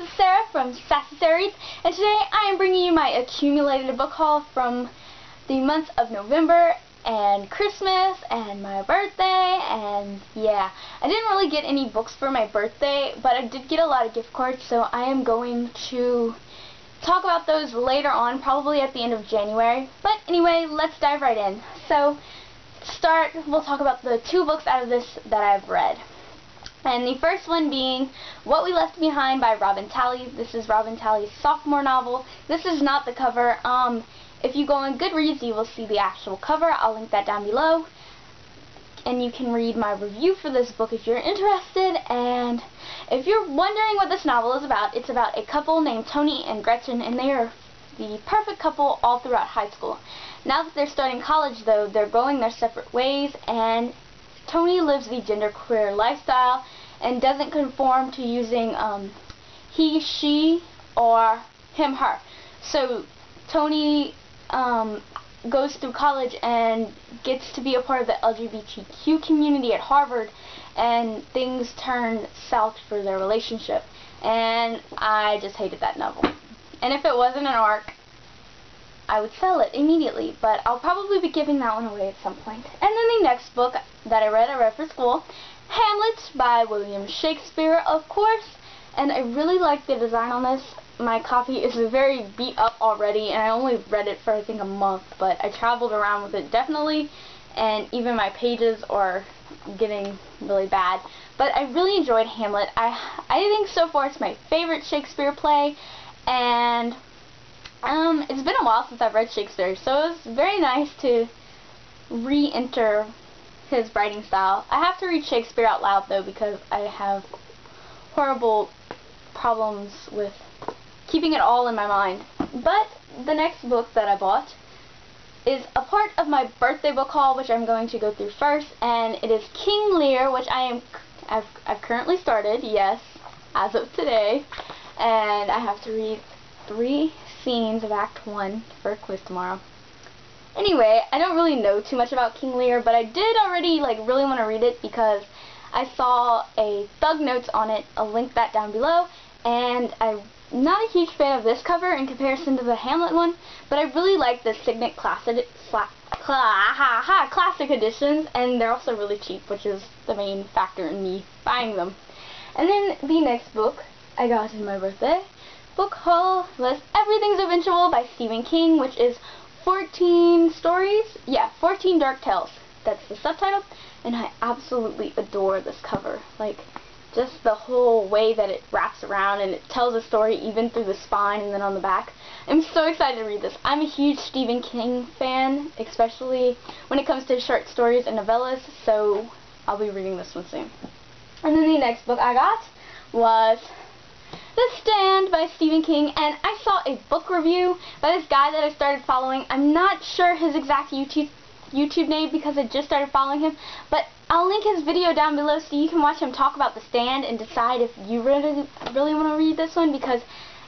is Sarah from Sassy Sarah Reads, and today I am bringing you my accumulated book haul from the months of November and Christmas and my birthday, and yeah, I didn't really get any books for my birthday, but I did get a lot of gift cards, so I am going to talk about those later on, probably at the end of January. But anyway, let's dive right in. So, to start, we'll talk about the two books out of this that I've read. And the first one being What We Left Behind by Robin Talley. This is Robin Talley's sophomore novel. This is not the cover. If you go on Goodreads, you will see the actual cover. I'll link that down below. And you can read my review for this book if you're interested. And if you're wondering what this novel is about, it's about a couple named Tony and Gretchen, and they are the perfect couple all throughout high school. Now that they're starting college, though, they're going their separate ways, and Tony lives the genderqueer lifestyle and doesn't conform to using he, she, or him, her. So Tony goes through college and gets to be a part of the LGBTQ community at Harvard, and things turn south for their relationship. And I just hated that novel. And if it wasn't an ARC, I would sell it immediately, but I'll probably be giving that one away at some point. And then the next book that I read for school, Hamlet by William Shakespeare, of course, and I really like the design on this. My copy is very beat up already, and I only read it for I think a month, but I traveled around with it definitely, and even my pages are getting really bad. But I really enjoyed Hamlet. I think so far it's my favorite Shakespeare play, and it's been a while since I've read Shakespeare, so it was very nice to re-enter his writing style. I have to read Shakespeare out loud, though, because I have horrible problems with keeping it all in my mind. But the next book that I bought is a part of my birthday book haul, which I'm going to go through first, and it is King Lear, which I've currently started, yes, as of today, and I have to read 3 scenes of Act 1 for a quiz tomorrow. Anyway, I don't really know too much about King Lear, but I did already really want to read it because I saw a Thug Notes on it. I'll link that down below, and I'm not a huge fan of this cover in comparison to the Hamlet one, but I really like the Signet Classic editions, and they're also really cheap, which is the main factor in me buying them. And then the next book I got in my birthday book haul was Everything's Eventual by Stephen King, which is 14 stories. Yeah, 14 Dark Tales. That's the subtitle, and I absolutely adore this cover. Just the whole way that it wraps around and it tells a story even through the spine and then on the back. I'm so excited to read this. I'm a huge Stephen King fan, especially when it comes to short stories and novellas, so I'll be reading this one soon. And then the next book I got was The Stand by Stephen King, and I saw a book review by this guy that I started following. I'm not sure his exact YouTube name because I just started following him, but I'll link his video down below so you can watch him talk about The Stand and decide if you really want to read this one, because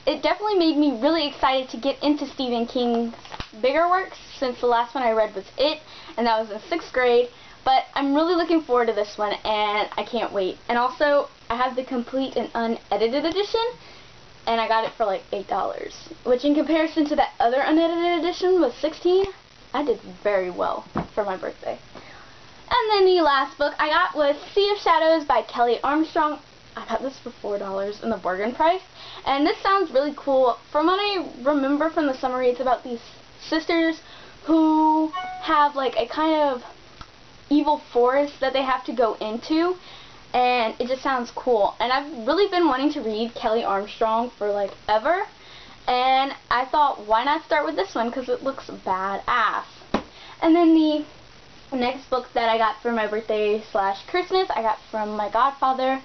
it definitely made me really excited to get into Stephen King's bigger works, since the last one I read was It, and that was in 6th grade. But I'm really looking forward to this one, and I can't wait. And also, I have the complete and unedited edition, and I got it for like $8, which in comparison to that other unedited edition was $16. I did very well for my birthday. And then the last book I got was Sea of Shadows by Kelly Armstrong. I got this for $4 in the bargain price, and this sounds really cool. From what I remember from the summary, it's about these sisters who have a kind of evil forest that they have to go into, and it just sounds cool. And I've really been wanting to read Kelly Armstrong for ever, and I thought, why not start with this one, because it looks badass. And then the next book that I got for my birthday / Christmas I got from my godfather,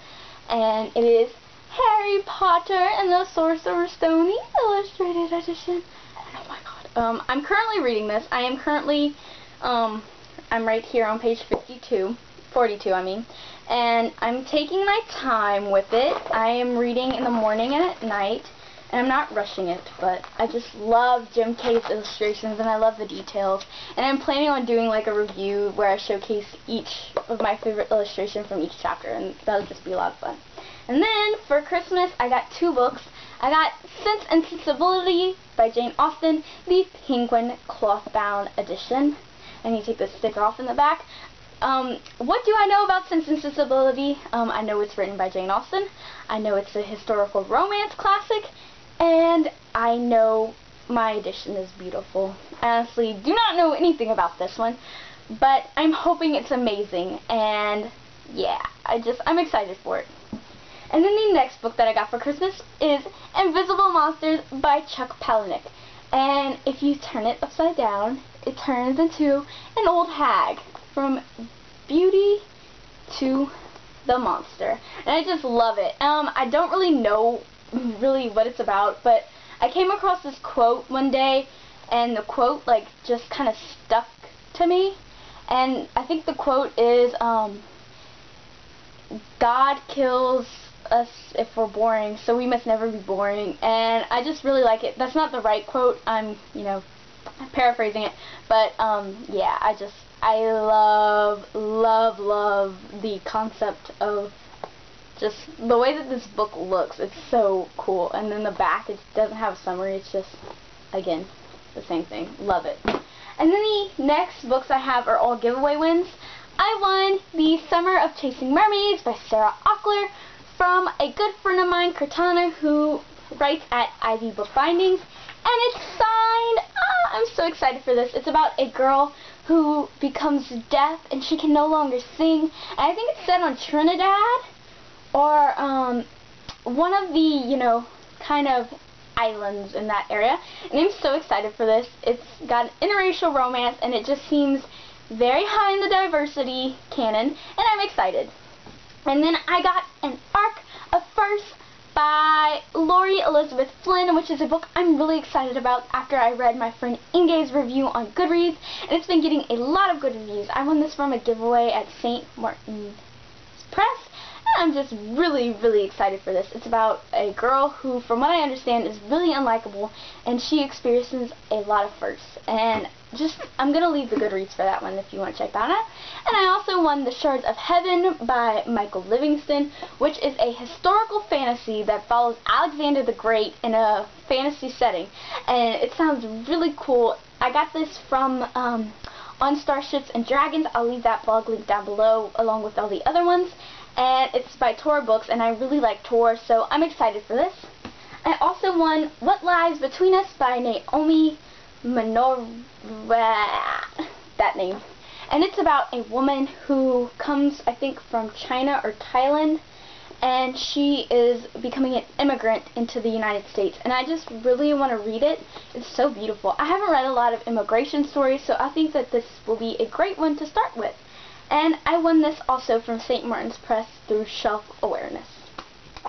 and it is Harry Potter and the Sorcerer's Stone illustrated edition. Oh my god. I'm currently reading this. I am currently I'm right here on page 42 I mean, and I'm taking my time with it. I am reading in the morning and at night, and I'm not rushing it, but I just love Jim Kay's illustrations, and I love the details, and I'm planning on doing a review where I showcase each of my favorite illustration from each chapter, and that'll just be a lot of fun. And then, for Christmas, I got 2 books. I got Sense and Sensibility by Jane Austen, the Penguin cloth-bound edition. And you take the sticker off in the back. What do I know about Sense and Sensibility? I know it's written by Jane Austen. I know it's a historical romance classic. And I know my edition is beautiful. I honestly do not know anything about this one, but I'm hoping it's amazing. And yeah, I'm excited for it. And then the next book that I got for Christmas is Invisible Monsters by Chuck Palahniuk. And if you turn it upside down, it turns into an old hag from Beauty to the Monster. And I just love it. I don't really know what it's about, but I came across this quote one day, and the quote just kind of stuck to me. And I think the quote is, God kills us if we're boring, so we must never be boring. And I just really like it. That's not the right quote. I'm paraphrasing it, but yeah, I love the concept of just the way that this book looks. It's so cool. And then the back, it doesn't have a summary. It's just, again, the same thing. Love it. And then the next books I have are all giveaway wins. I won The Summer of Chasing Mermaids by Sarah Auckler from a good friend of mine, Cortana, who writes at Ivy Book Bindings. And it's signed. I'm so excited for this. It's about a girl who becomes deaf and she can no longer sing. And I think it's set on Trinidad or one of the, kind of islands in that area. And I'm so excited for this. It's got an interracial romance and it just seems very high in the diversity canon, and I'm excited. And then I got An Arc of First by Lori Elizabeth Flynn, which is a book I'm really excited about after I read my friend Inge's review on Goodreads, and it's been getting a lot of good reviews. I won this from a giveaway at St. Martin's Press, and I'm just really excited for this. It's about a girl who, from what I understand, is really unlikable, and she experiences a lot of firsts. And I'm going to leave the Goodreads for that one if you want to check that out. And I also won The Shards of Heaven by Michael Livingston, which is a historical fantasy that follows Alexander the Great in a fantasy setting. And it sounds really cool. I got this from On Starships and Dragons. I'll leave that blog link down below along with all the other ones. And it's by Tor Books, and I really like Tor, so I'm excited for this. I also won What Lies Between Us by Naomi Minowa, that name. And it's about a woman who comes, I think, from China or Thailand, and she is becoming an immigrant into the United States. And I just really want to read it. It's so beautiful. I haven't read a lot of immigration stories, so I think that this will be a great one to start with. And I won this also from St. Martin's Press through Shelf Awareness.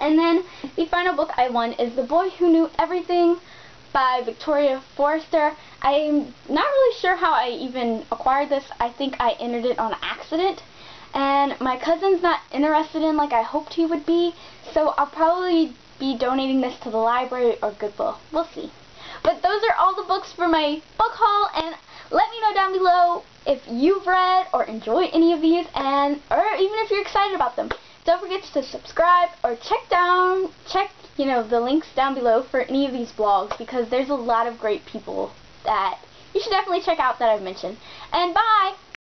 And then the final book I won is The Boy Who Knew Everything by Victoria Forrester. I'm not really sure how I even acquired this. I think I entered it on accident. And my cousin's not interested in like I hoped he would be, so I'll probably be donating this to the library or Goodwill. We'll see. But those are all the books for my book haul, and let me know down below if you've read or enjoy any of these, or even if you're excited about them. Don't forget to subscribe or check the links down below for any of these blogs, because there's a lot of great people that you should definitely check out that I've mentioned. And bye!